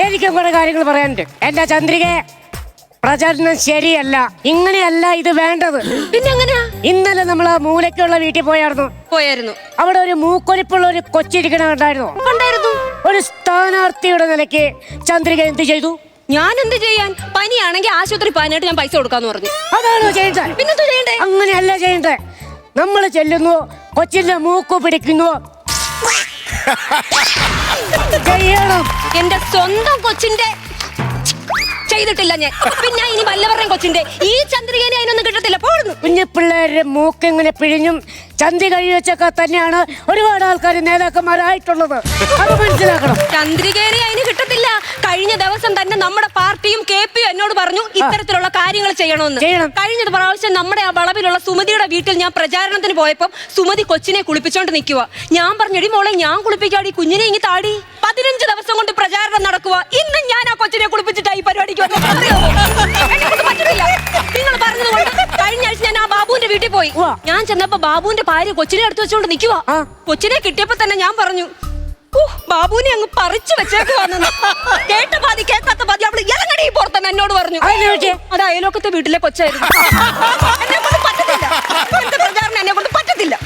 എനിക്കും കുറെ കാര്യങ്ങൾ പറയാനുണ്ട്. എന്റെ ചന്ദ്രികെ, പ്രചരണം ശരിയല്ല. ഇങ്ങനെയല്ല ഇത് വേണ്ടത്. പിന്നെ എങ്ങനെയാ? ഇന്നലെ നമ്മൾ ആ മൂലക്കുള്ള വീട്ടിൽ പോയായിരുന്നു. അവിടെ ഒരു മൂക്കൊലിപ്പുള്ള ഒരു കൊച്ചിരിക്കണ കണ്ടായിരുന്നു. ഒരു സ്ഥാനാർത്ഥിയുടെ നിലയ്ക്ക് ചന്ദ്രിക എന്ത് ചെയ്തു? ഞാൻ എന്ത് ചെയ്യാൻ? പനിയാണെങ്കിൽ ആശുപത്രി പാനായിട്ട് ഞാൻ പൈസ കൊടുക്കാന്ന് പറഞ്ഞു. അതാണോ ചെയ്യേണ്ടത്? പിന്നെന്താ ചെയ്യണ്ടേ? അങ്ങനെയല്ല ചെയ്യേണ്ടത്. നമ്മൾ ചെല്ലുന്നു, കൊച്ചിന്റെ മൂക്ക് പിടിക്കുന്നു, ചെയ്യണം. എന്റെ സ്വന്തം കൊച്ചിന്റെ ചെയ്തിട്ടില്ല ഞാൻ. പിന്നെ ഇനി വല്ലവരുടെയും കൊച്ചിന്റെ ഈ ചന്ദ്രികനെ അതിനൊന്നും കിട്ടത്തില്ല. പോടുന്നു. കുഞ്ഞു പിള്ളേരുടെ മൂക്ക് ഇങ്ങനെ പിഴിഞ്ഞും ചന്തി കഴിവച്ചൊക്കെ തന്നെയാണ് ഒരുപാട് ആൾക്കാർ നേതാക്കന്മാരായിട്ടുള്ളത്. അത് മനസ്സിലാക്കണം. ചന്ദ്രികേനെ അതിന് കിട്ടത്തില്ല. കഴിഞ്ഞ ദിവസം തന്നെ നമ്മുടെ പാർട്ടിയും KP എന്നോട് പറഞ്ഞു ഇത്തരത്തിലുള്ള കാര്യങ്ങൾ ചെയ്യണമെന്ന്. കഴിഞ്ഞ പ്രാവശ്യം നമ്മുടെ ആ വളവിലുള്ള സുമതിയുടെ വീട്ടിൽ ഞാൻ പ്രചാരണത്തിന് പോയപ്പോൾ സുമതി കൊച്ചിനെ കുളിപ്പിച്ചോണ്ട് നിൽക്കുക. ഞാൻ പറഞ്ഞെടി മോളെ, ഞാൻ കുളിപ്പിക്കാടി, കുഞ്ഞിനെ ഇങ്ങി താടി. 15 ദിവസം കൊണ്ട് പ്രചാരണം നടക്കുക. ഇന്ന് ഞാൻ ആ കൊച്ചിനെ കുളിപ്പിച്ചിട്ടാ ഈ പരിപാടിക്ക് പറ്റില്ല. നിങ്ങൾ പറഞ്ഞതുകൊണ്ട് കഴിഞ്ഞ ആഴ്ച ഞാൻ ആ ബാബുവിന്റെ വീട്ടിൽ പോയി. ഞാൻ ചെന്നപ്പോ ബാബുവിന്റെ ഭാര്യ കൊച്ചിനെ എടുത്തു വെച്ചോണ്ട് നിൽക്കുക. കൊച്ചിനെ കിട്ടിയപ്പോ തന്നെ ഞാൻ പറഞ്ഞു, ബാബുവിനെ അങ്ങ് പറിച്ചു വെച്ചേക്കുവാന്ന്. കേട്ട പാതി കേൾക്കാത്ത പാതി അവള് ഇറങ്ങടി പുറത്തന്നെ എന്നോട് പറഞ്ഞു. അത് അയലോക്കത്തെ വീട്ടിലെ കൊച്ചായിരുന്നു. എന്നെ കൊണ്ട് പറ്റത്തില്ല. പ്രചാരണം എന്നെ കൊണ്ട്